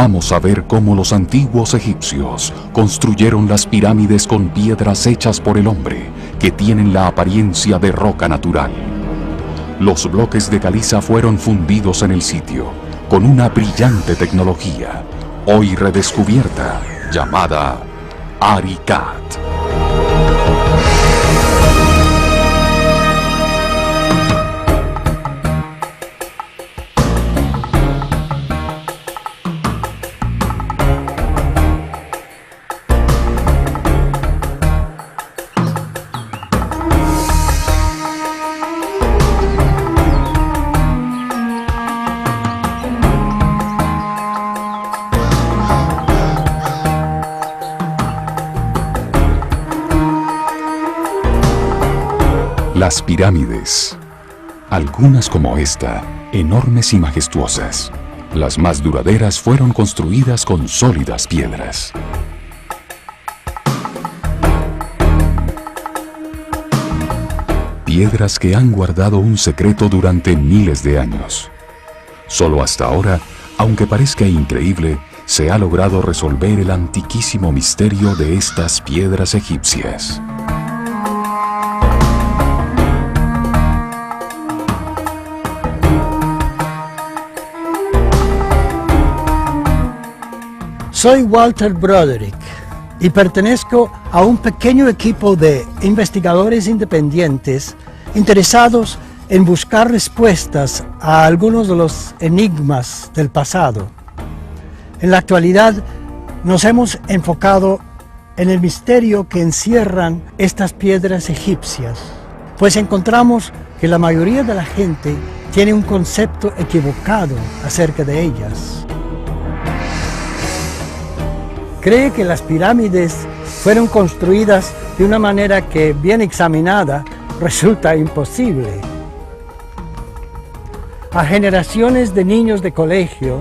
Vamos a ver cómo los antiguos egipcios construyeron las pirámides con piedras hechas por el hombre, que tienen la apariencia de roca natural. Los bloques de caliza fueron fundidos en el sitio, con una brillante tecnología, hoy redescubierta, llamada Aricat. Las pirámides, algunas como esta, enormes y majestuosas. Las más duraderas fueron construidas con sólidas piedras. Piedras que han guardado un secreto durante miles de años. Solo hasta ahora, aunque parezca increíble, se ha logrado resolver el antiquísimo misterio de estas piedras egipcias. Soy Walter Broderick y pertenezco a un pequeño equipo de investigadores independientes interesados en buscar respuestas a algunos de los enigmas del pasado. En la actualidad nos hemos enfocado en el misterio que encierran estas piedras egipcias, pues encontramos que la mayoría de la gente tiene un concepto equivocado acerca de ellas. Cree que las pirámides fueron construidas de una manera que, bien examinada, resulta imposible. A generaciones de niños de colegio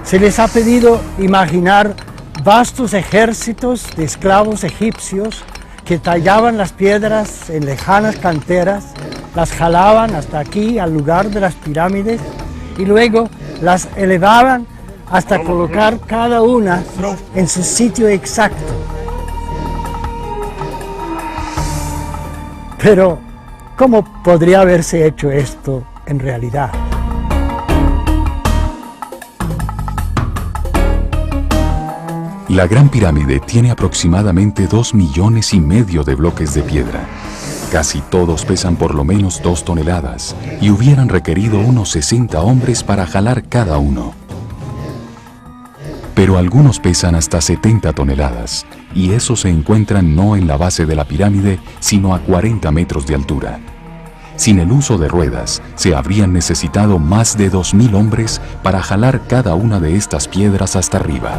se les ha pedido imaginar vastos ejércitos de esclavos egipcios que tallaban las piedras en lejanas canteras, las jalaban hasta aquí al lugar de las pirámides y luego las elevaban hasta colocar cada una en su sitio exacto. Pero, ¿cómo podría haberse hecho esto en realidad? La Gran Pirámide tiene aproximadamente 2,5 millones de bloques de piedra. Casi todos pesan por lo menos 2 toneladas y hubieran requerido unos 60 hombres para jalar cada uno. Pero algunos pesan hasta 70 toneladas, y esos se encuentran no en la base de la pirámide, sino a 40 metros de altura. Sin el uso de ruedas, se habrían necesitado más de 2,000 hombres para jalar cada una de estas piedras hasta arriba.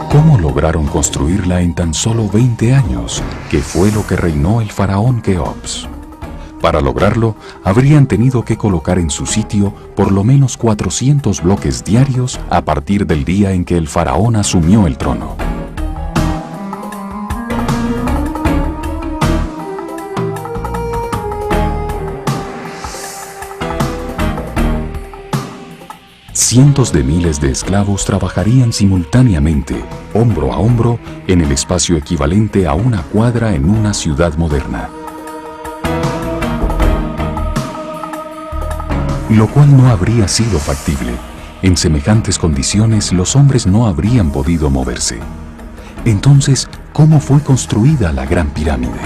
¿Cómo lograron construirla en tan solo 20 años, que fue lo que reinó el faraón Keops? Para lograrlo, habrían tenido que colocar en su sitio por lo menos 400 bloques diarios a partir del día en que el faraón asumió el trono. Cientos de miles de esclavos trabajarían simultáneamente, hombro a hombro, en el espacio equivalente a una cuadra en una ciudad moderna. Lo cual no habría sido factible. En semejantes condiciones los hombres no habrían podido moverse. Entonces, ¿cómo fue construida la Gran Pirámide?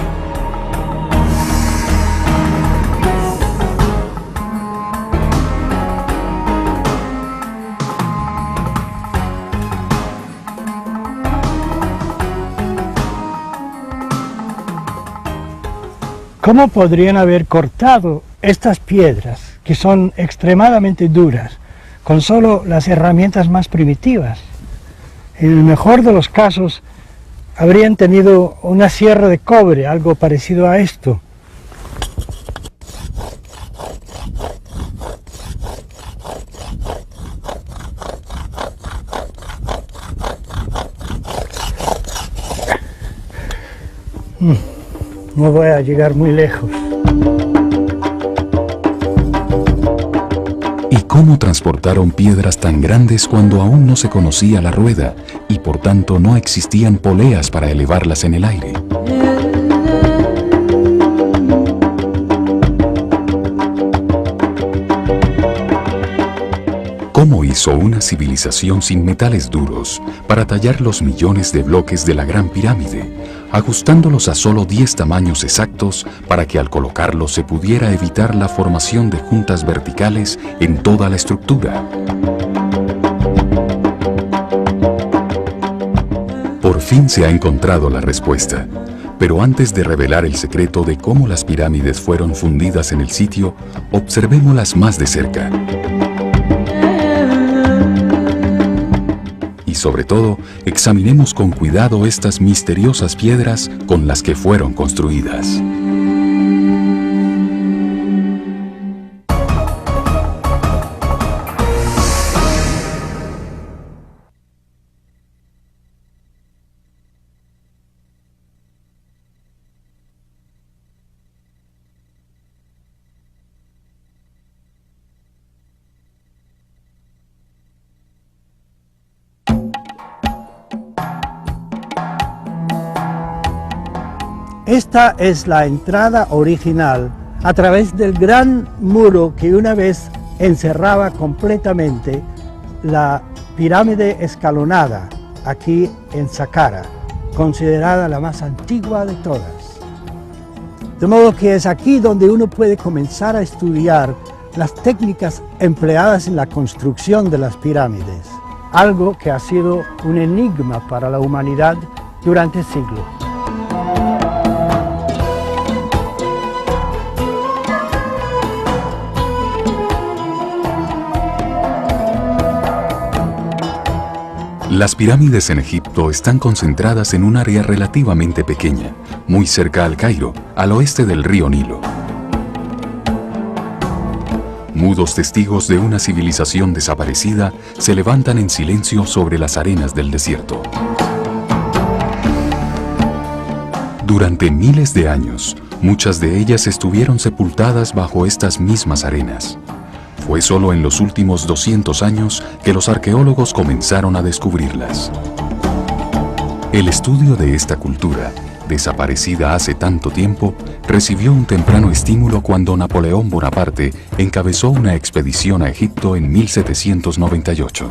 ¿Cómo podrían haber cortado estas piedras, que son extremadamente duras, con solo las herramientas más primitivas? En el mejor de los casos, habrían tenido una sierra de cobre, algo parecido a esto. no voy a llegar muy lejos. ¿Y cómo transportaron piedras tan grandes cuando aún no se conocía la rueda y por tanto no existían poleas para elevarlas en el aire? ¿Cómo hizo una civilización sin metales duros para tallar los millones de bloques de la Gran Pirámide, ajustándolos a solo 10 tamaños exactos para que al colocarlos se pudiera evitar la formación de juntas verticales en toda la estructura? Por fin se ha encontrado la respuesta, pero antes de revelar el secreto de cómo las pirámides fueron fundidas en el sitio, observémoslas más de cerca. Y sobre todo, examinemos con cuidado estas misteriosas piedras con las que fueron construidas. Esta es la entrada original a través del gran muro que una vez encerraba completamente la pirámide escalonada aquí en Saqqara, considerada la más antigua de todas. De modo que es aquí donde uno puede comenzar a estudiar las técnicas empleadas en la construcción de las pirámides, algo que ha sido un enigma para la humanidad durante siglos. Las pirámides en Egipto están concentradas en un área relativamente pequeña, muy cerca al Cairo, al oeste del río Nilo. Mudos testigos de una civilización desaparecida se levantan en silencio sobre las arenas del desierto. Durante miles de años, muchas de ellas estuvieron sepultadas bajo estas mismas arenas. Fue solo en los últimos 200 años que los arqueólogos comenzaron a descubrirlas. El estudio de esta cultura, desaparecida hace tanto tiempo, recibió un temprano estímulo cuando Napoleón Bonaparte encabezó una expedición a Egipto en 1798.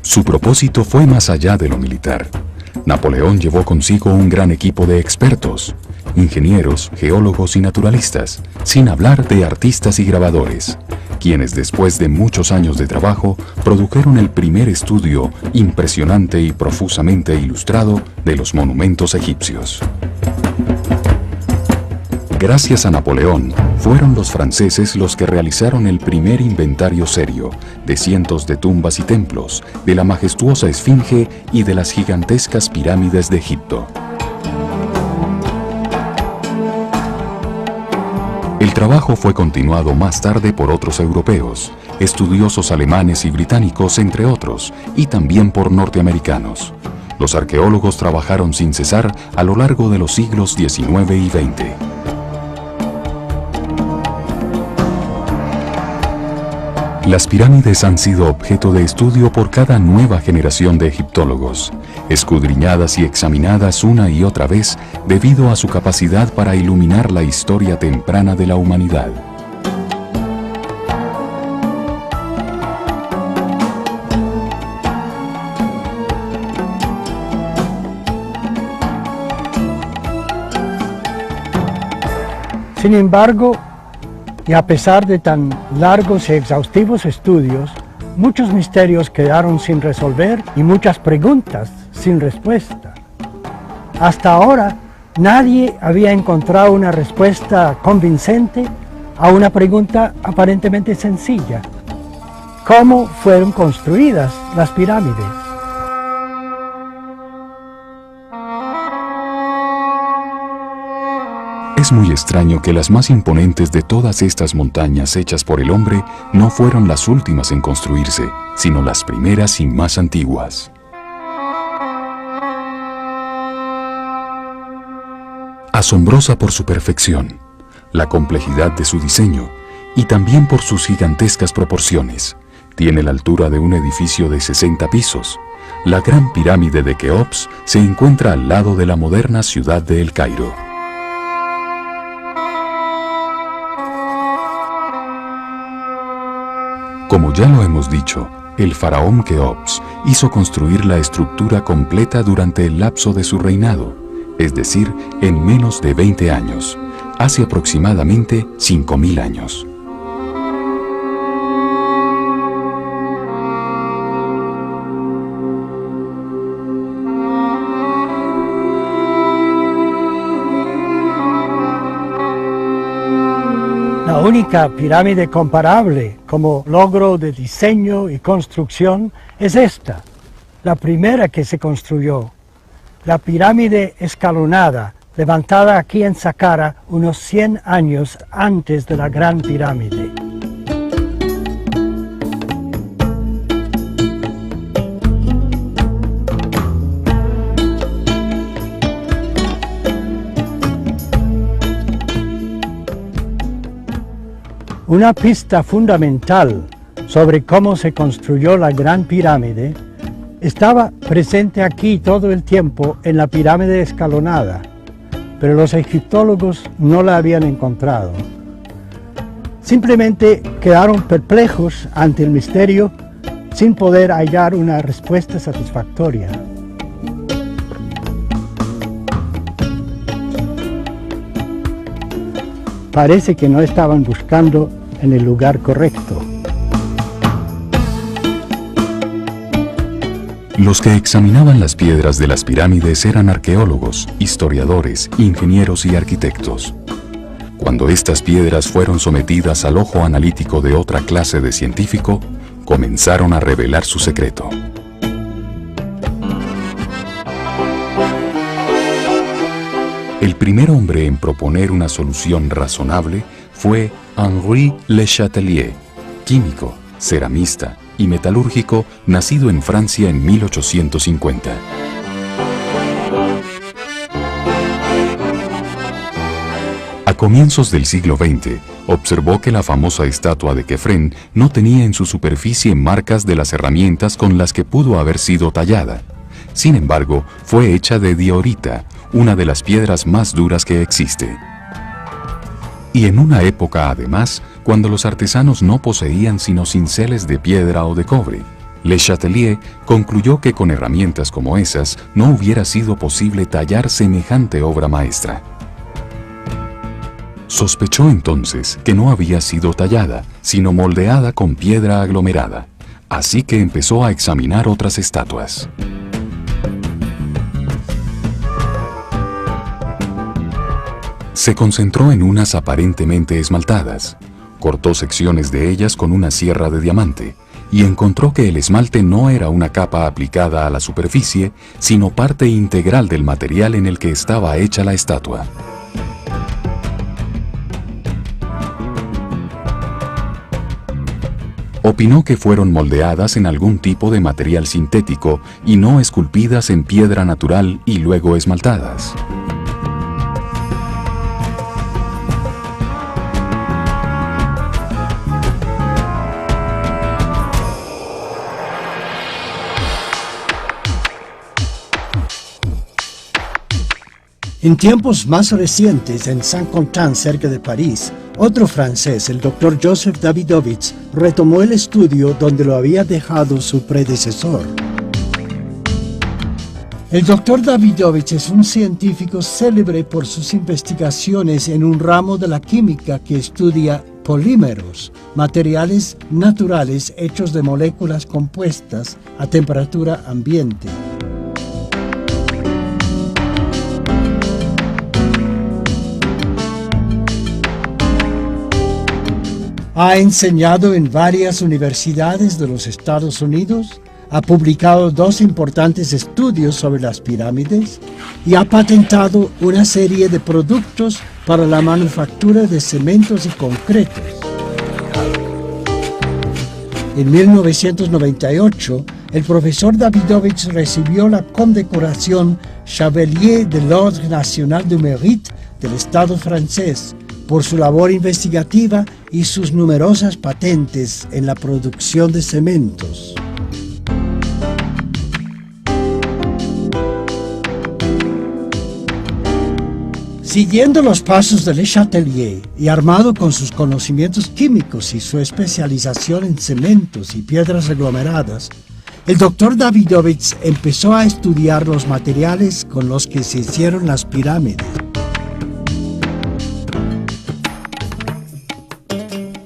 Su propósito fue más allá de lo militar. Napoleón llevó consigo un gran equipo de expertos, ingenieros, geólogos y naturalistas, sin hablar de artistas y grabadores, quienes después de muchos años de trabajo produjeron el primer estudio impresionante y profusamente ilustrado de los monumentos egipcios. Gracias a Napoleón, fueron los franceses los que realizaron el primer inventario serio de cientos de tumbas y templos, de la majestuosa Esfinge y de las gigantescas pirámides de Egipto. El trabajo fue continuado más tarde por otros europeos, estudiosos alemanes y británicos, entre otros, y también por norteamericanos. Los arqueólogos trabajaron sin cesar a lo largo de los siglos XIX y XX. Las pirámides han sido objeto de estudio por cada nueva generación de egiptólogos, escudriñadas y examinadas una y otra vez debido a su capacidad para iluminar la historia temprana de la humanidad. Sin embargo, y a pesar de tan largos y exhaustivos estudios, muchos misterios quedaron sin resolver y muchas preguntas sin respuesta. Hasta ahora, nadie había encontrado una respuesta convincente a una pregunta aparentemente sencilla: ¿cómo fueron construidas las pirámides? Es muy extraño que las más imponentes de todas estas montañas hechas por el hombre no fueron las últimas en construirse, sino las primeras y más antiguas. Asombrosa por su perfección, la complejidad de su diseño y también por sus gigantescas proporciones, tiene la altura de un edificio de 60 pisos. La Gran Pirámide de Keops se encuentra al lado de la moderna ciudad de El Cairo. Como ya lo hemos dicho, el faraón Keops hizo construir la estructura completa durante el lapso de su reinado, es decir, en menos de 20 años, hace aproximadamente 5.000 años. La única pirámide comparable como logro de diseño y construcción es esta, la primera que se construyó, la pirámide escalonada, levantada aquí en Saqqara unos 100 años antes de la Gran Pirámide. Una pista fundamental sobre cómo se construyó la Gran Pirámide estaba presente aquí todo el tiempo en la pirámide escalonada, pero los egiptólogos no la habían encontrado. Simplemente quedaron perplejos ante el misterio sin poder hallar una respuesta satisfactoria. Parece que no estaban buscando en el lugar correcto. Los que examinaban las piedras de las pirámides eran arqueólogos, historiadores, ingenieros y arquitectos. Cuando estas piedras fueron sometidas al ojo analítico de otra clase de científico, comenzaron a revelar su secreto. El primer hombre en proponer una solución razonable fue Henri Le Chatelier, químico, ceramista y metalúrgico nacido en Francia en 1850. A comienzos del siglo XX, observó que la famosa estatua de Kefren no tenía en su superficie marcas de las herramientas con las que pudo haber sido tallada. Sin embargo, fue hecha de diorita, una de las piedras más duras que existe. Y en una época, además, cuando los artesanos no poseían sino cinceles de piedra o de cobre, Le Chatelier concluyó que con herramientas como esas no hubiera sido posible tallar semejante obra maestra. Sospechó entonces que no había sido tallada, sino moldeada con piedra aglomerada, así que empezó a examinar otras estatuas. Se concentró en unas aparentemente esmaltadas, cortó secciones de ellas con una sierra de diamante y encontró que el esmalte no era una capa aplicada a la superficie, sino parte integral del material en el que estaba hecha la estatua. Opinó que fueron moldeadas en algún tipo de material sintético y no esculpidas en piedra natural y luego esmaltadas. En tiempos más recientes, en Saint-Quentin, cerca de París, otro francés, el Dr. Joseph Davidovits, retomó el estudio donde lo había dejado su predecesor. El Dr. Davidovits es un científico célebre por sus investigaciones en un ramo de la química que estudia polímeros, materiales naturales hechos de moléculas compuestas a temperatura ambiente. Ha enseñado en varias universidades de los Estados Unidos, ha publicado 2 importantes estudios sobre las pirámides y ha patentado una serie de productos para la manufactura de cementos y concretos. En 1998, el profesor Davidovits recibió la condecoración Chevalier de l'Ordre National du Mérite del Estado francés por su labor investigativa y sus numerosas patentes en la producción de cementos. Siguiendo los pasos de Le Chatelier y armado con sus conocimientos químicos y su especialización en cementos y piedras aglomeradas, el doctor Davidovits empezó a estudiar los materiales con los que se hicieron las pirámides.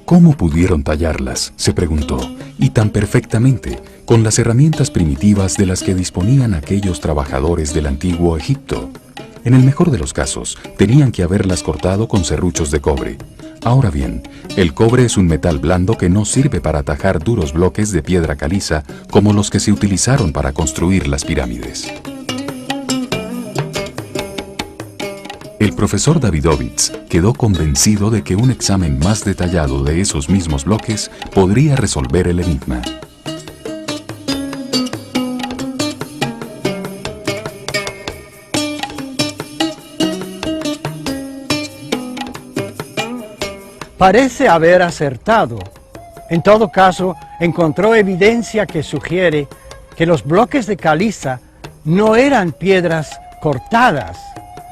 ¿Cómo pudieron tallarlas?, se preguntó, y tan perfectamente, con las herramientas primitivas de las que disponían aquellos trabajadores del antiguo Egipto. En el mejor de los casos, tenían que haberlas cortado con serruchos de cobre. Ahora bien, el cobre es un metal blando que no sirve para tajar duros bloques de piedra caliza como los que se utilizaron para construir las pirámides. El profesor Davidovits quedó convencido de que un examen más detallado de esos mismos bloques podría resolver el enigma. Parece haber acertado. En todo caso, encontró evidencia que sugiere que los bloques de caliza no eran piedras cortadas,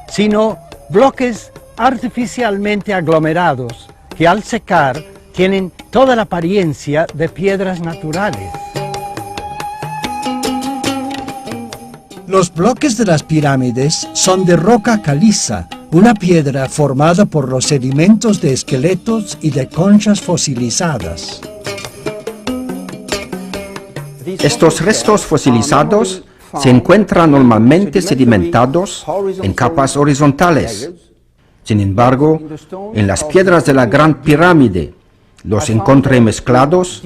sino bloques artificialmente aglomerados que al secar tienen toda la apariencia de piedras naturales. Los bloques de las pirámides son de roca caliza, una piedra formada por los sedimentos de esqueletos y de conchas fosilizadas. Estos restos fosilizados se encuentran normalmente sedimentados en capas horizontales. Sin embargo, en las piedras de la Gran Pirámide los encontré mezclados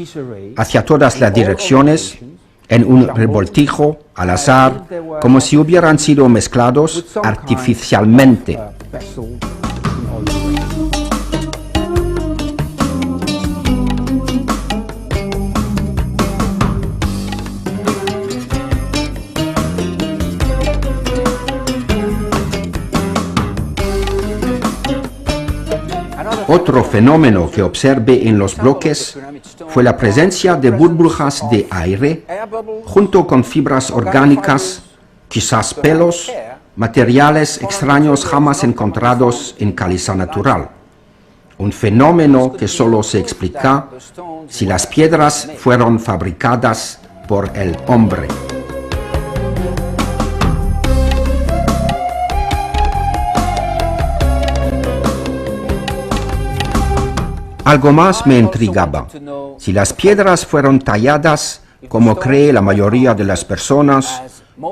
hacia todas las direcciones en un revoltijo al azar, como si hubieran sido mezclados artificialmente. Otro fenómeno que observé en los bloques fue la presencia de burbujas de aire junto con fibras orgánicas, quizás pelos, materiales extraños jamás encontrados en caliza natural. Un fenómeno que solo se explica si las piedras fueron fabricadas por el hombre. Algo más me intrigaba. Si las piedras fueron talladas, como cree la mayoría de las personas,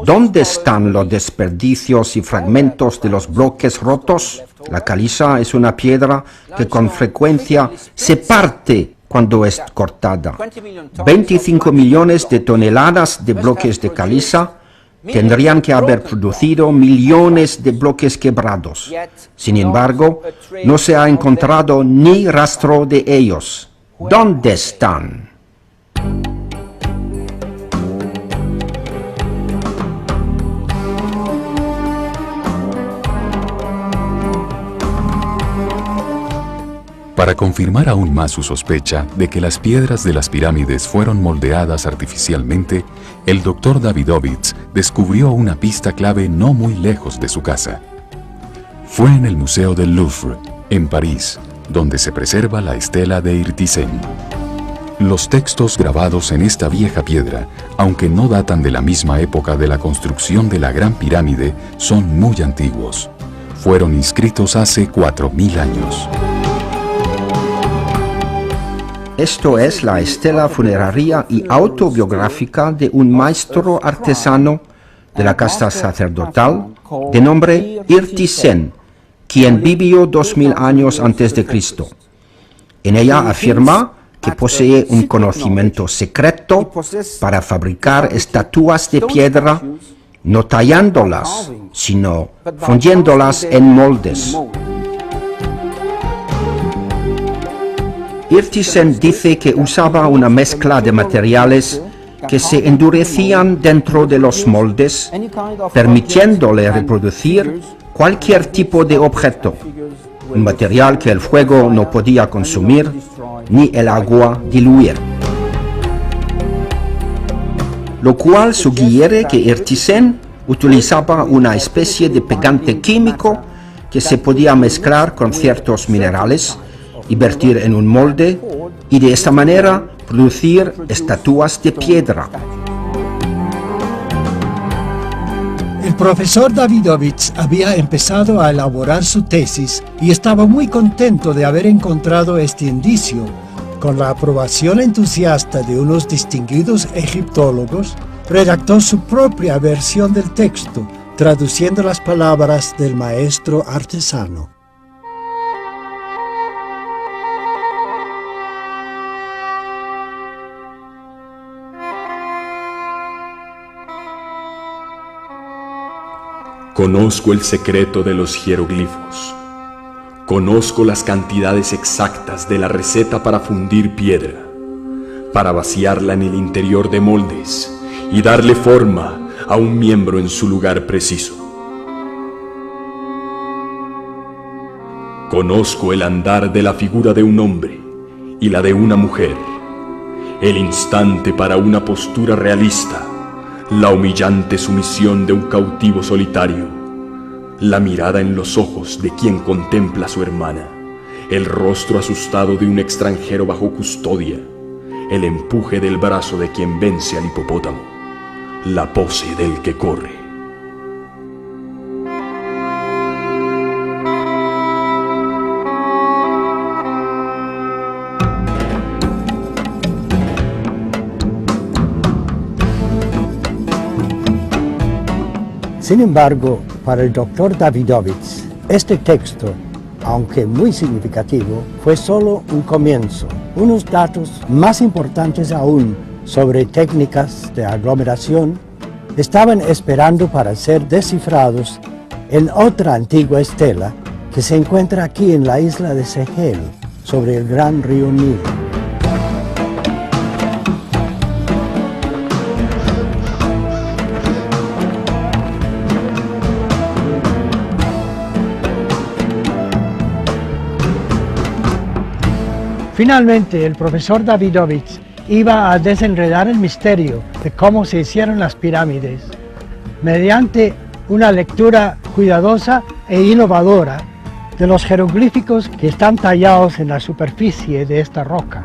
¿dónde están los desperdicios y fragmentos de los bloques rotos? La caliza es una piedra que con frecuencia se parte cuando es cortada. 25 millones de toneladas de bloques de caliza tendrían que haber producido millones de bloques quebrados. Sin embargo, no se ha encontrado ni rastro de ellos. ¿Dónde están? Para confirmar aún más su sospecha de que las piedras de las pirámides fueron moldeadas artificialmente, el doctor Davidovits descubrió una pista clave no muy lejos de su casa. Fue en el Museo del Louvre, en París, donde se preserva la estela de Irtisen. Los textos grabados en esta vieja piedra, aunque no datan de la misma época de la construcción de la Gran Pirámide, son muy antiguos. Fueron inscritos hace 4000 años. Esto es la estela funeraria y autobiográfica de un maestro artesano de la casta sacerdotal de nombre Irtisen, quien vivió 2000 años antes de Cristo. En ella afirma que posee un conocimiento secreto para fabricar estatuas de piedra, no tallándolas, sino fundiéndolas en moldes. Irtisen dice que usaba una mezcla de materiales que se endurecían dentro de los moldes, permitiéndole reproducir cualquier tipo de objeto, un material que el fuego no podía consumir ni el agua diluir. Lo cual sugiere que Ertisen utilizaba una especie de pegante químico que se podía mezclar con ciertos minerales y vertir en un molde y de esta manera producir estatuas de piedra. El profesor Davidovich había empezado a elaborar su tesis y estaba muy contento de haber encontrado este indicio. Con la aprobación entusiasta de unos distinguidos egiptólogos, redactó su propia versión del texto, traduciendo las palabras del maestro artesano. Conozco el secreto de los jeroglifos. Conozco las cantidades exactas de la receta para fundir piedra, para vaciarla en el interior de moldes y darle forma a un miembro en su lugar preciso. Conozco el andar de la figura de un hombre y la de una mujer, el instante para una postura realista, la humillante sumisión de un cautivo solitario, la mirada en los ojos de quien contempla a su hermana, el rostro asustado de un extranjero bajo custodia, el empuje del brazo de quien vence al hipopótamo, la pose del que corre. Sin embargo, para el doctor Davidovich, este texto, aunque muy significativo, fue solo un comienzo. Unos datos más importantes aún sobre técnicas de aglomeración estaban esperando para ser descifrados en otra antigua estela que se encuentra aquí en la isla de Sehel, sobre el gran río Nilo. Finalmente, el profesor Davidovich iba a desenredar el misterio de cómo se hicieron las pirámides mediante una lectura cuidadosa e innovadora de los jeroglíficos que están tallados en la superficie de esta roca.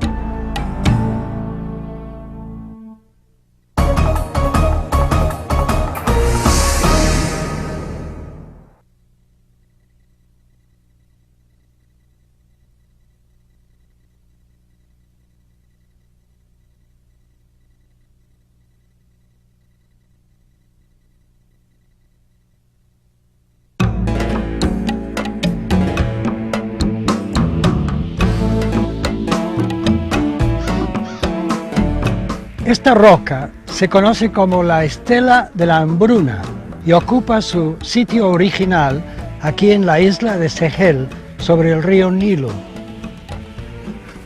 Esta roca se conoce como la Estela de la Hambruna y ocupa su sitio original aquí en la isla de Sehel, sobre el río Nilo.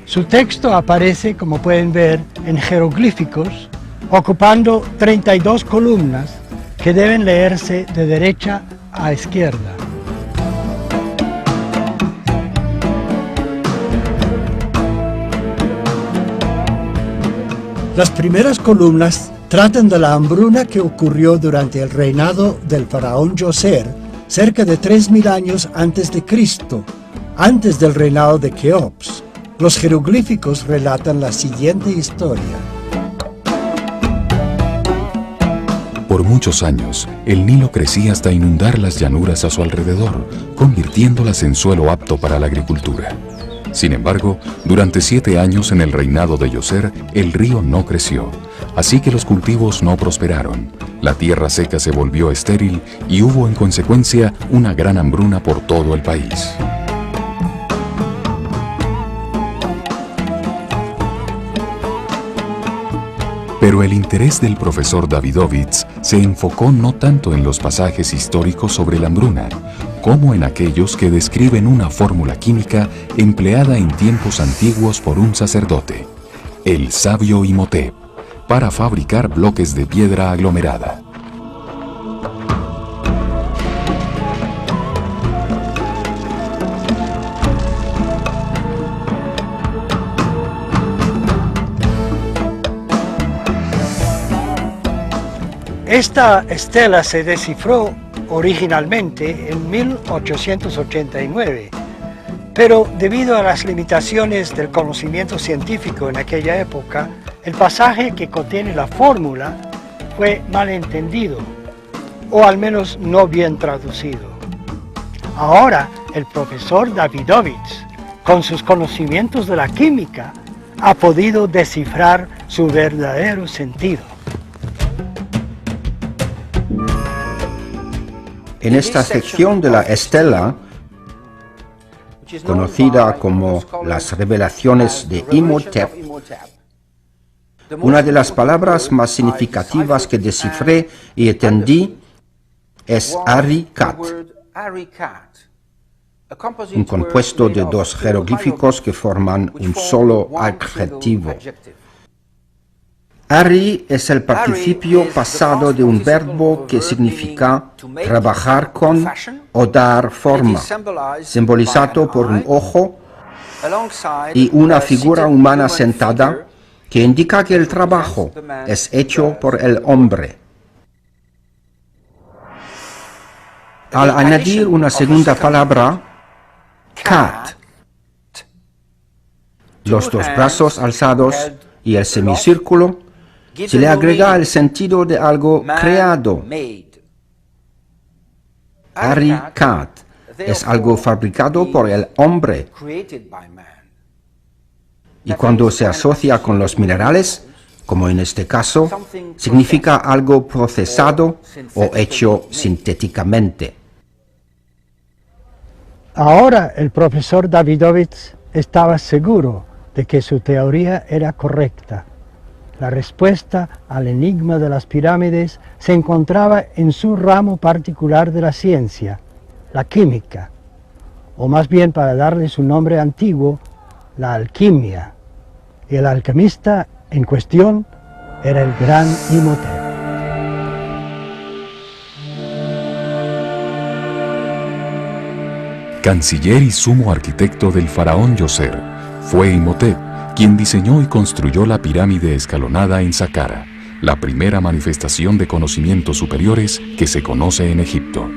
Su texto aparece, como pueden ver, en jeroglíficos, ocupando 32 columnas que deben leerse de derecha a izquierda. Las primeras columnas tratan de la hambruna que ocurrió durante el reinado del faraón Djoser, cerca de 3000 años antes de Cristo, antes del reinado de Keops. Los jeroglíficos relatan la siguiente historia. Por muchos años, el Nilo crecía hasta inundar las llanuras a su alrededor, convirtiéndolas en suelo apto para la agricultura. Sin embargo, durante 7 años en el reinado de Djoser, el río no creció, así que los cultivos no prosperaron, la tierra seca se volvió estéril y hubo en consecuencia una gran hambruna por todo el país. Pero el interés del profesor Davidovich se enfocó no tanto en los pasajes históricos sobre la hambruna, como en aquellos que describen una fórmula química empleada en tiempos antiguos por un sacerdote, el sabio Imhotep, para fabricar bloques de piedra aglomerada. Esta estela se descifró originalmente en 1889, pero debido a las limitaciones del conocimiento científico en aquella época, el pasaje que contiene la fórmula fue malentendido, o al menos no bien traducido. Ahora, el profesor Davidovich, con sus conocimientos de la química, ha podido descifrar su verdadero sentido. En esta sección de la estela, conocida como las revelaciones de Imhotep, una de las palabras más significativas que descifré y entendí es Ari-Kat, un compuesto de dos jeroglíficos que forman un solo adjetivo. Ari es el participio pasado de un verbo que significa trabajar con o dar forma, simbolizado por un ojo y una figura humana sentada, que indica que el trabajo es hecho por el hombre. Al añadir una segunda palabra, kat, los dos brazos alzados y el semicírculo, se le agrega el sentido de algo creado. Ari-Kat es algo fabricado por el hombre. Y cuando se asocia con los minerales, como en este caso, significa algo procesado o hecho sintéticamente. Ahora el profesor Davidovich estaba seguro de que su teoría era correcta. La respuesta al enigma de las pirámides se encontraba en su ramo particular de la ciencia, la química, o más bien, para darle su nombre antiguo, la alquimia. Y el alquimista en cuestión era el gran Imhotep. Canciller y sumo arquitecto del faraón Djoser, fue Imhotep quien diseñó y construyó la pirámide escalonada en Saqqara, la primera manifestación de conocimientos superiores que se conoce en Egipto.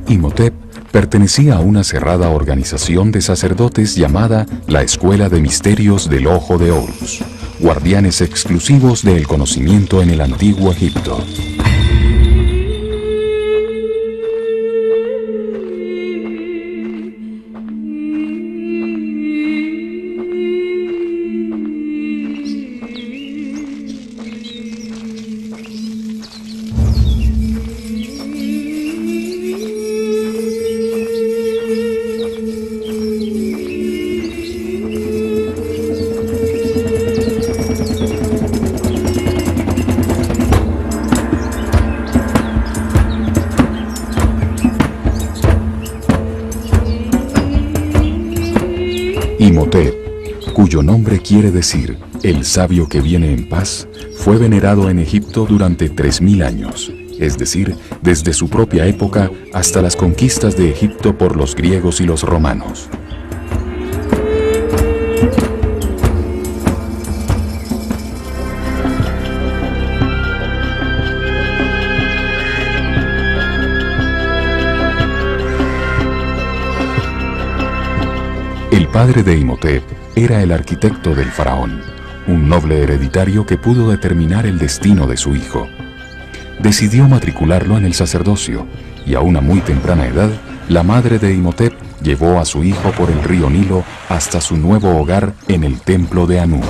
Imhotep pertenecía a una cerrada organización de sacerdotes llamada la Escuela de Misterios del Ojo de Horus, guardianes exclusivos del conocimiento en el Antiguo Egipto. Imhotep, cuyo nombre quiere decir el sabio que viene en paz, fue venerado en Egipto durante 3000 años, es decir, desde su propia época hasta las conquistas de Egipto por los griegos y los romanos. El padre de Imhotep era el arquitecto del faraón, un noble hereditario que pudo determinar el destino de su hijo. Decidió matricularlo en el sacerdocio y a una muy temprana edad, la madre de Imhotep llevó a su hijo por el río Nilo hasta su nuevo hogar en el templo de Anú.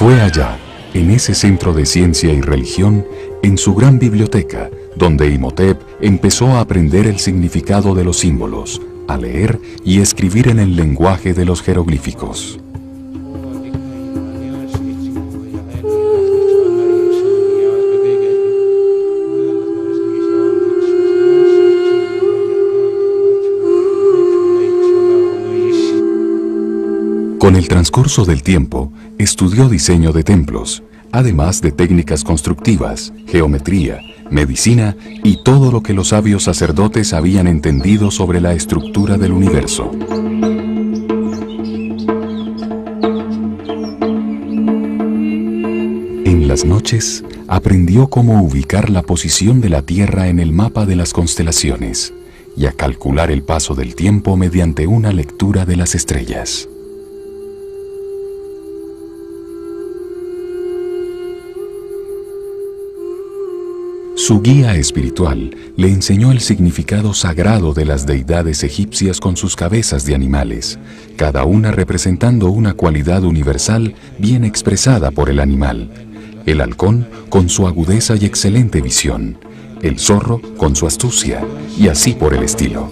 Fue allá, en ese centro de ciencia y religión, en su gran biblioteca, donde Imhotep empezó a aprender el significado de los símbolos, a leer y escribir en el lenguaje de los jeroglíficos. Con el transcurso del tiempo, estudió diseño de templos, además de técnicas constructivas, geometría, medicina y todo lo que los sabios sacerdotes habían entendido sobre la estructura del universo. En las noches, aprendió cómo ubicar la posición de la Tierra en el mapa de las constelaciones y a calcular el paso del tiempo mediante una lectura de las estrellas. Su guía espiritual le enseñó el significado sagrado de las deidades egipcias con sus cabezas de animales, cada una representando una cualidad universal bien expresada por el animal. El halcón con su agudeza y excelente visión, el zorro con su astucia, y así por el estilo.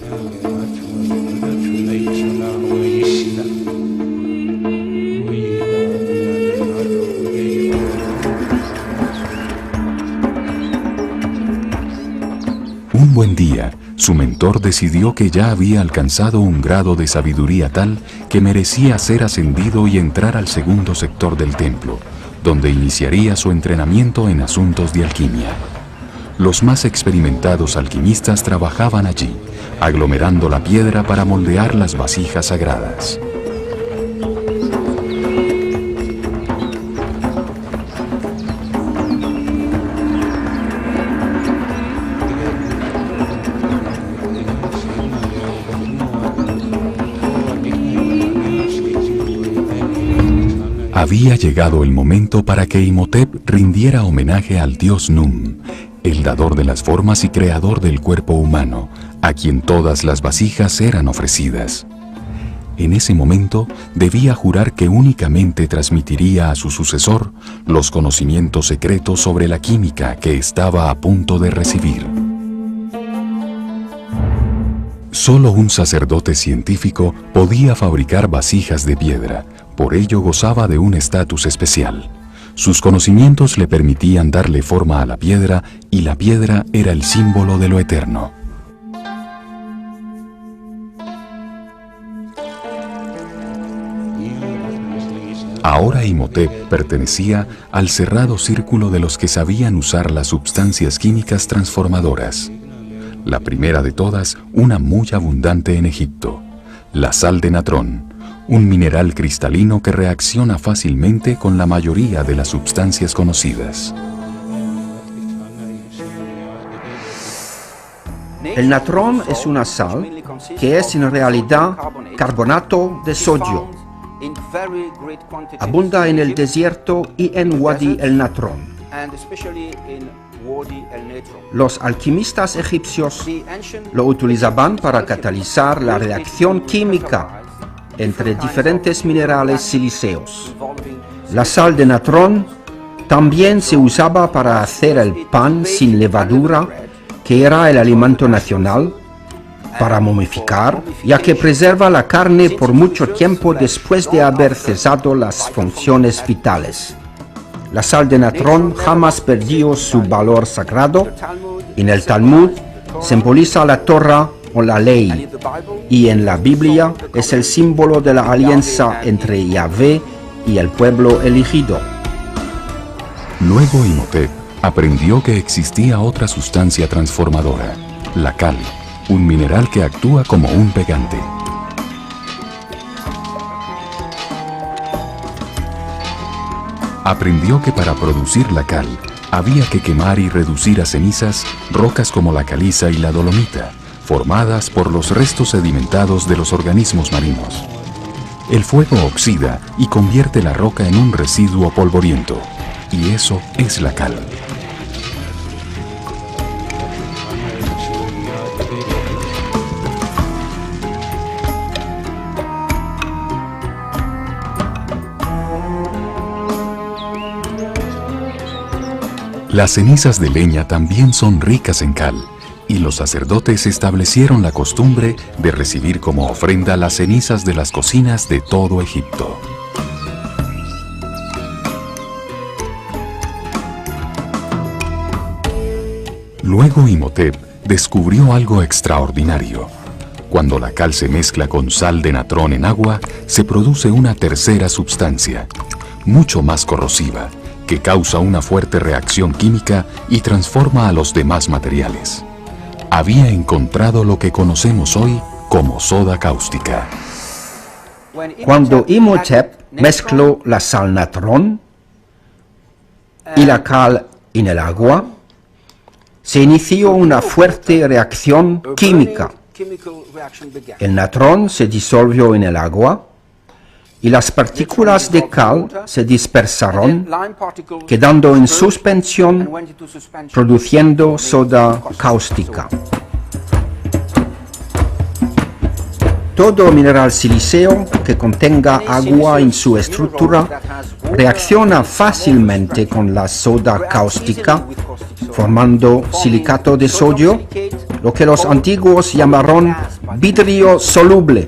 Un buen día, su mentor decidió que ya había alcanzado un grado de sabiduría tal que merecía ser ascendido y entrar al segundo sector del templo, donde iniciaría su entrenamiento en asuntos de alquimia. Los más experimentados alquimistas trabajaban allí, aglomerando la piedra para moldear las vasijas sagradas. Había llegado el momento para que Imhotep rindiera homenaje al dios Num, el dador de las formas y creador del cuerpo humano, a quien todas las vasijas eran ofrecidas. En ese momento debía jurar que únicamente transmitiría a su sucesor los conocimientos secretos sobre la química que estaba a punto de recibir. Solo un sacerdote científico podía fabricar vasijas de piedra. Por ello gozaba de un estatus especial. Sus conocimientos le permitían darle forma a la piedra y la piedra era el símbolo de lo eterno. Ahora Imhotep pertenecía al cerrado círculo de los que sabían usar las sustancias químicas transformadoras. La primera de todas, una muy abundante en Egipto, la sal de natrón, un mineral cristalino que reacciona fácilmente con la mayoría de las sustancias conocidas. El natrón es una sal que es en realidad carbonato de sodio. Abunda en el desierto y en Wadi el Natrón. Los alquimistas egipcios lo utilizaban para catalizar la reacción química entre diferentes minerales silíceos. La sal de natrón también se usaba para hacer el pan sin levadura, que era el alimento nacional, para momificar, ya que preserva la carne por mucho tiempo después de haber cesado las funciones vitales. La sal de natrón jamás perdió su valor sagrado. En el Talmud simboliza la Torah o la ley, y en la Biblia es el símbolo de la alianza entre Yahvé y el pueblo elegido. Luego Imhotep aprendió que existía otra sustancia transformadora, la cal, un mineral que actúa como un pegante. Aprendió que para producir la cal había que quemar y reducir a cenizas rocas como la caliza y la dolomita, formadas por los restos sedimentados de los organismos marinos. El fuego oxida y convierte la roca en un residuo polvoriento, y eso es la cal. Las cenizas de leña también son ricas en cal, y los sacerdotes establecieron la costumbre de recibir como ofrenda las cenizas de las cocinas de todo Egipto. Luego Imhotep descubrió algo extraordinario. Cuando la cal se mezcla con sal de natrón en agua, se produce una tercera sustancia, mucho más corrosiva, que causa una fuerte reacción química y transforma a los demás materiales. Había encontrado lo que conocemos hoy como soda cáustica. Cuando Imhotep mezcló la sal natrón y la cal en el agua, se inició una fuerte reacción química. El natrón se disolvió en el agua y las partículas de cal se dispersaron, quedando en suspensión, produciendo soda cáustica. Todo mineral silíceo que contenga agua en su estructura reacciona fácilmente con la soda cáustica, formando silicato de sodio, lo que los antiguos llamaron vidrio soluble.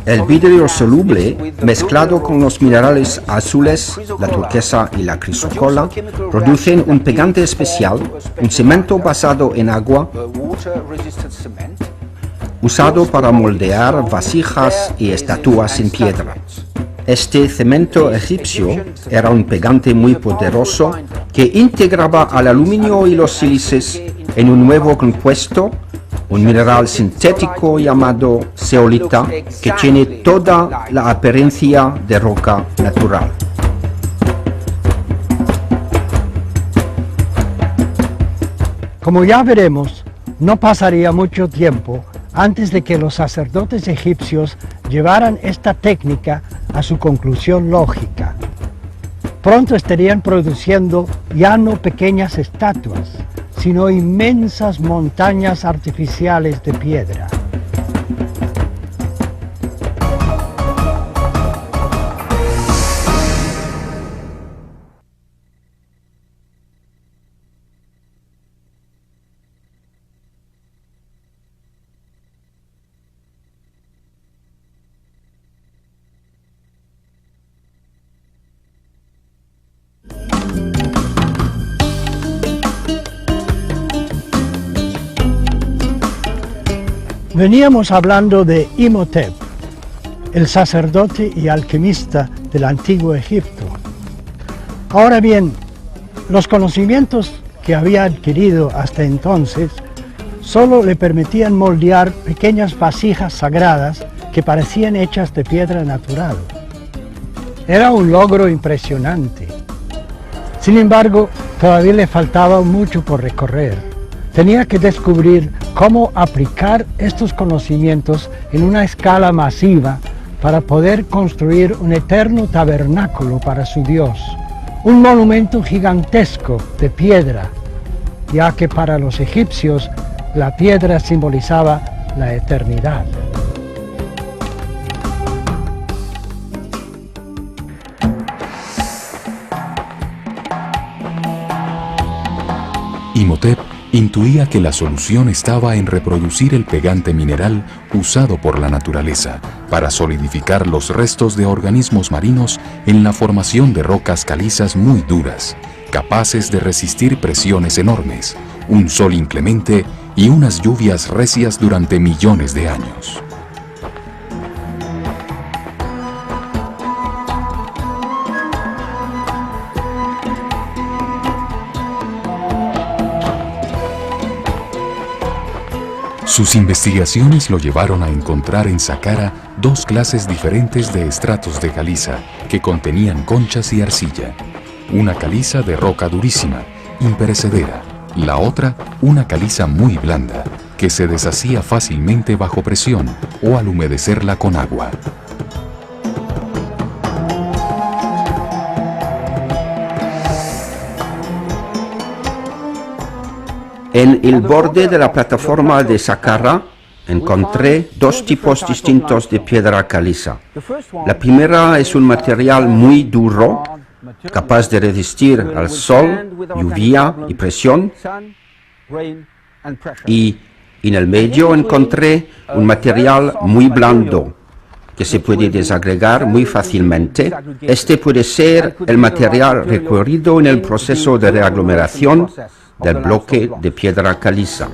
El vidrio soluble, mezclado con los minerales azules, la turquesa y la crisócola, producen un pegante especial, un cemento basado en agua, usado para moldear vasijas y estatuas en piedra. Este cemento egipcio era un pegante muy poderoso que integraba al aluminio y los sílices en un nuevo compuesto, un mineral sintético llamado zeolita, que tiene toda la apariencia de roca natural. Como ya veremos, no pasaría mucho tiempo antes de que los sacerdotes egipcios llevaran esta técnica a su conclusión lógica. Pronto estarían produciendo ya no pequeñas estatuas, sino inmensas montañas artificiales de piedra. Veníamos hablando de Imhotep, el sacerdote y alquimista del antiguo Egipto. Ahora bien, los conocimientos que había adquirido hasta entonces solo le permitían moldear pequeñas vasijas sagradas que parecían hechas de piedra natural. Era un logro impresionante. Sin embargo, todavía le faltaba mucho por recorrer. Tenía que descubrir cómo aplicar estos conocimientos en una escala masiva para poder construir un eterno tabernáculo para su Dios, un monumento gigantesco de piedra, ya que para los egipcios la piedra simbolizaba la eternidad. Imhotep intuía que la solución estaba en reproducir el pegante mineral usado por la naturaleza para solidificar los restos de organismos marinos en la formación de rocas calizas muy duras, capaces de resistir presiones enormes, un sol inclemente y unas lluvias recias durante millones de años. Sus investigaciones lo llevaron a encontrar en Saqqara dos clases diferentes de estratos de caliza que contenían conchas y arcilla. Una caliza de roca durísima, imperecedera, la otra una caliza muy blanda, que se deshacía fácilmente bajo presión o al humedecerla con agua. En el borde de la plataforma de Saqqara encontré dos tipos distintos de piedra caliza. La primera es un material muy duro, capaz de resistir al sol, lluvia y presión. Y en el medio encontré un material muy blando que se puede desagregar muy fácilmente. Este puede ser el material requerido en el proceso de reaglomeración del bloque de piedra caliza.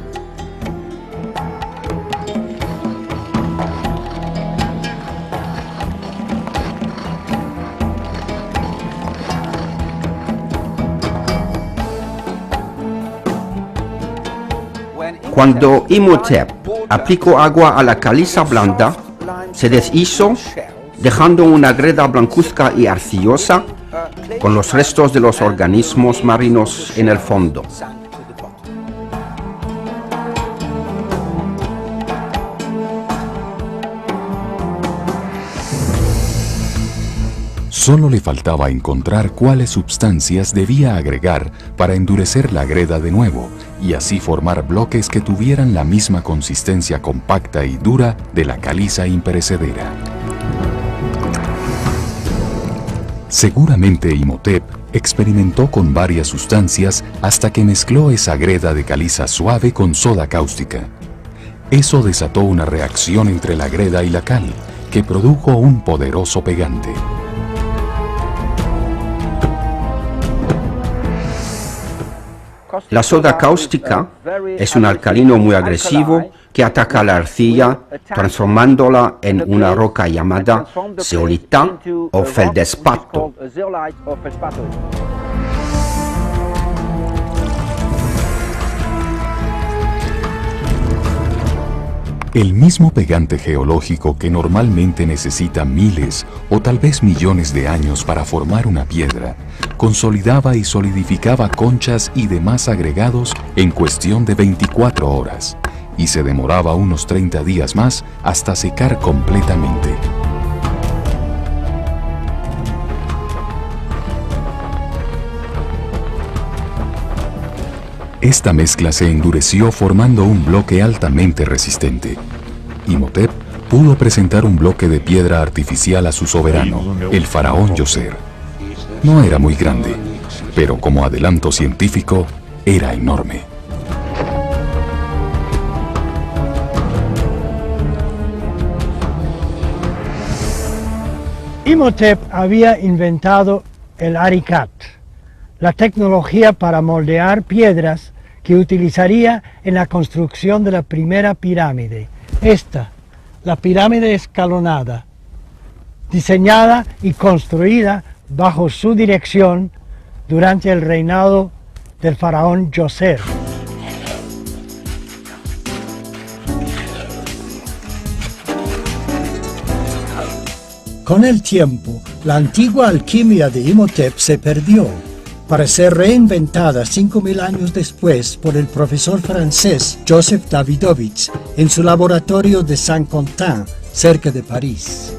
Cuando Imhotep aplicó agua a la caliza blanda, se deshizo, dejando una greda blancuzca y arcillosa con los restos de los organismos marinos en el fondo. Solo le faltaba encontrar cuáles sustancias debía agregar para endurecer la greda de nuevo y así formar bloques que tuvieran la misma consistencia compacta y dura de la caliza imperecedera. Seguramente Imhotep experimentó con varias sustancias hasta que mezcló esa greda de caliza suave con soda cáustica. Eso desató una reacción entre la greda y la cal, que produjo un poderoso pegante. La soda cáustica es un alcalino muy agresivo que ataca la arcilla, transformándola en una roca llamada zeolita o feldespato. El mismo pegante geológico que normalmente necesita miles o tal vez millones de años para formar una piedra, consolidaba y solidificaba conchas y demás agregados en cuestión de 24 horas, y se demoraba unos 30 días más hasta secar completamente. Esta mezcla se endureció formando un bloque altamente resistente. Imhotep pudo presentar un bloque de piedra artificial a su soberano, el faraón Djoser. No era muy grande, pero como adelanto científico, era enorme. Imhotep había inventado el Arikat, la tecnología para moldear piedras que utilizaría en la construcción de la primera pirámide. Esta, la pirámide escalonada, diseñada y construida bajo su dirección durante el reinado del faraón Djoser. Con el tiempo, la antigua alquimia de Imhotep se perdió, para ser reinventada 5000 años después por el profesor francés Joseph Davidovich en su laboratorio de Saint-Quentin, cerca de París.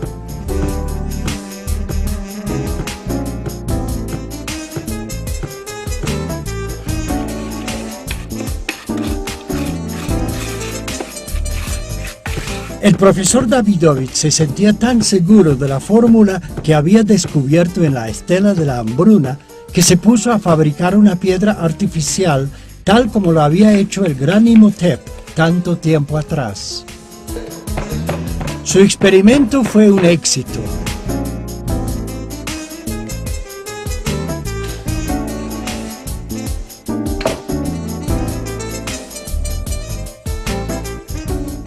El profesor Davidovich se sentía tan seguro de la fórmula que había descubierto en la estela de la hambruna que se puso a fabricar una piedra artificial tal como lo había hecho el gran Imhotep tanto tiempo atrás. Su experimento fue un éxito.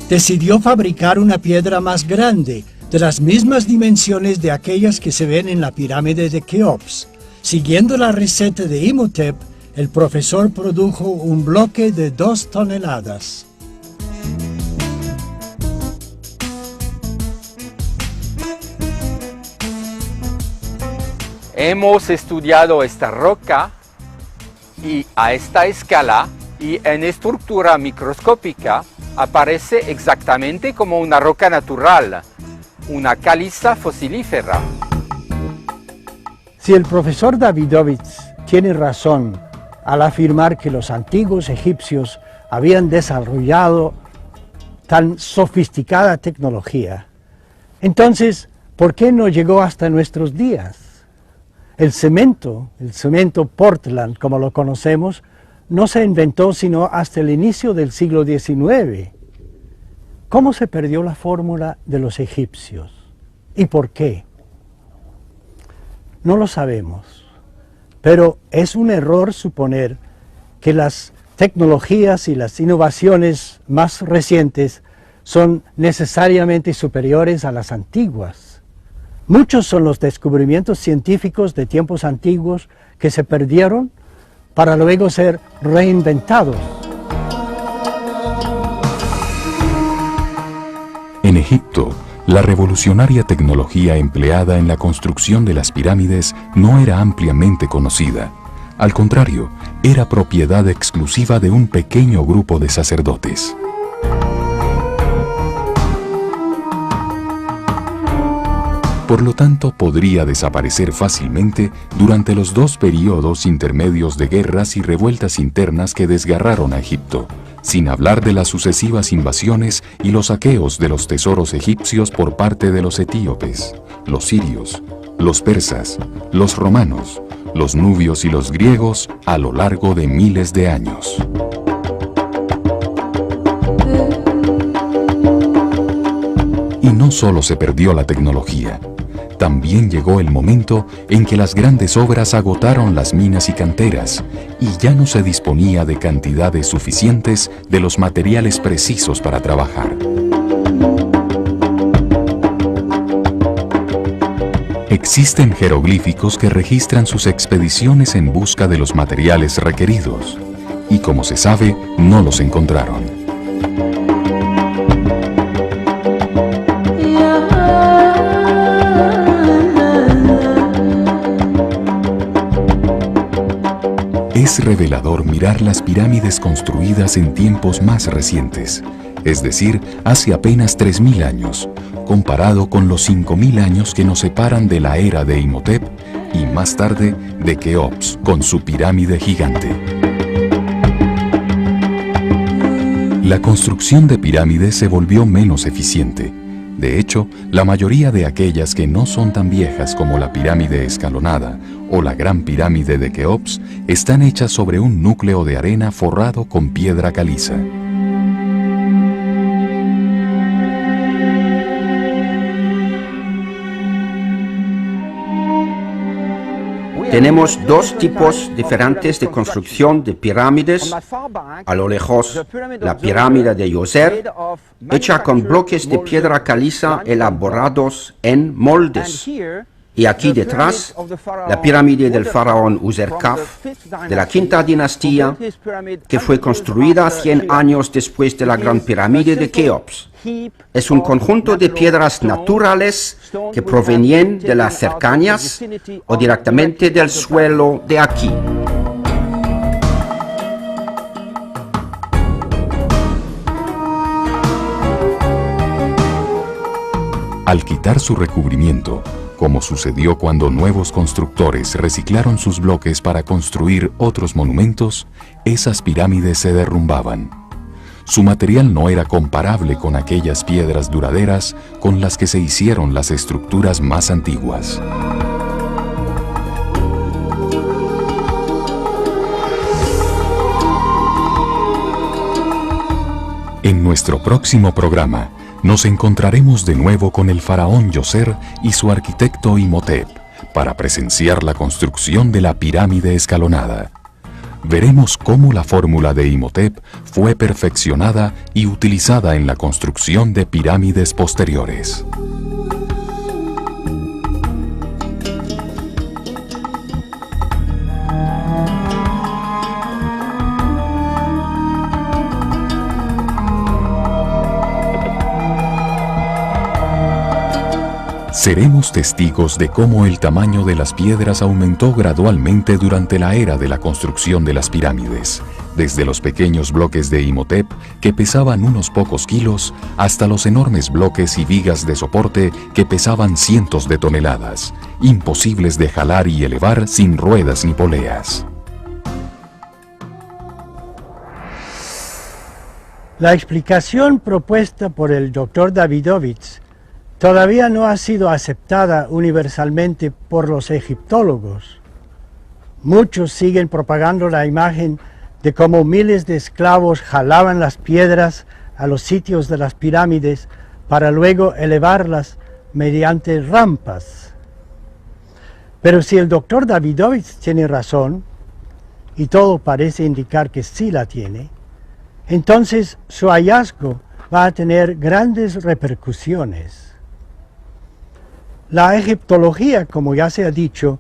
Decidió fabricar una piedra más grande, de las mismas dimensiones de aquellas que se ven en la pirámide de Keops. Siguiendo la receta de Imhotep, el profesor produjo un bloque de 2 toneladas. Hemos estudiado esta roca y a esta escala y en estructura microscópica aparece exactamente como una roca natural, una caliza fosilífera. Si el profesor Davidovich tiene razón al afirmar que los antiguos egipcios habían desarrollado tan sofisticada tecnología, entonces, ¿por qué no llegó hasta nuestros días? El cemento Portland, como lo conocemos, no se inventó sino hasta el inicio del siglo XIX. ¿Cómo se perdió la fórmula de los egipcios? ¿Y por qué? No lo sabemos, pero es un error suponer que las tecnologías y las innovaciones más recientes son necesariamente superiores a las antiguas. Muchos son los descubrimientos científicos de tiempos antiguos que se perdieron para luego ser reinventados. En Egipto, la revolucionaria tecnología empleada en la construcción de las pirámides no era ampliamente conocida. Al contrario, era propiedad exclusiva de un pequeño grupo de sacerdotes. Por lo tanto, podría desaparecer fácilmente durante los dos períodos intermedios de guerras y revueltas internas que desgarraron a Egipto, sin hablar de las sucesivas invasiones y los saqueos de los tesoros egipcios por parte de los etíopes, los sirios, los persas, los romanos, los nubios y los griegos a lo largo de miles de años. Y no solo se perdió la tecnología, también llegó el momento en que las grandes obras agotaron las minas y canteras y ya no se disponía de cantidades suficientes de los materiales precisos para trabajar. Existen jeroglíficos que registran sus expediciones en busca de los materiales requeridos y, como se sabe, no los encontraron. Es revelador mirar las pirámides construidas en tiempos más recientes, es decir, hace apenas 3000 años, comparado con los 5000 años que nos separan de la era de Imhotep y más tarde de Keops con su pirámide gigante. La construcción de pirámides se volvió menos eficiente. De hecho, la mayoría de aquellas que no son tan viejas como la pirámide escalonada o la gran pirámide de Keops están hechas sobre un núcleo de arena forrado con piedra caliza. Tenemos dos tipos diferentes de construcción de pirámides. A lo lejos, la pirámide de Djoser, hecha con bloques de piedra caliza elaborados en moldes. Y aquí detrás, la pirámide del faraón Userkaf, de la quinta dinastía, que fue construida 100 años después de la gran pirámide de Keops. Es un conjunto de piedras naturales que provenían de las cercanías o directamente del suelo de aquí. Al quitar su recubrimiento, como sucedió cuando nuevos constructores reciclaron sus bloques para construir otros monumentos, esas pirámides se derrumbaban. Su material no era comparable con aquellas piedras duraderas con las que se hicieron las estructuras más antiguas. En nuestro próximo programa, nos encontraremos de nuevo con el faraón Djoser y su arquitecto Imhotep para presenciar la construcción de la pirámide escalonada. Veremos cómo la fórmula de Imhotep fue perfeccionada y utilizada en la construcción de pirámides posteriores. Seremos testigos de cómo el tamaño de las piedras aumentó gradualmente durante la era de la construcción de las pirámides, desde los pequeños bloques de Imhotep que pesaban unos pocos kilos hasta los enormes bloques y vigas de soporte que pesaban cientos de toneladas, imposibles de jalar y elevar sin ruedas ni poleas. La explicación propuesta por el Dr. Davidovits todavía no ha sido aceptada universalmente por los egiptólogos. Muchos siguen propagando la imagen de cómo miles de esclavos jalaban las piedras a los sitios de las pirámides para luego elevarlas mediante rampas. Pero si el doctor Davidovich tiene razón, y todo parece indicar que sí la tiene, entonces su hallazgo va a tener grandes repercusiones. La egiptología, como ya se ha dicho,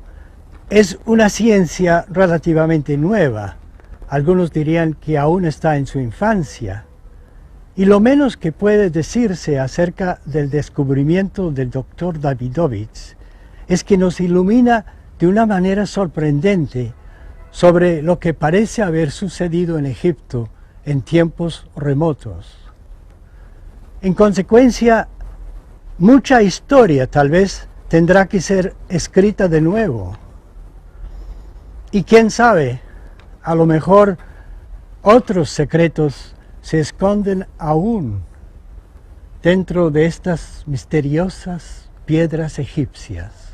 es una ciencia relativamente nueva. Algunos dirían que aún está en su infancia. Y lo menos que puede decirse acerca del descubrimiento del doctor Davidovich es que nos ilumina de una manera sorprendente sobre lo que parece haber sucedido en Egipto en tiempos remotos. En consecuencia, mucha historia tal vez tendrá que ser escrita de nuevo. Y quién sabe, a lo mejor otros secretos se esconden aún dentro de estas misteriosas piedras egipcias.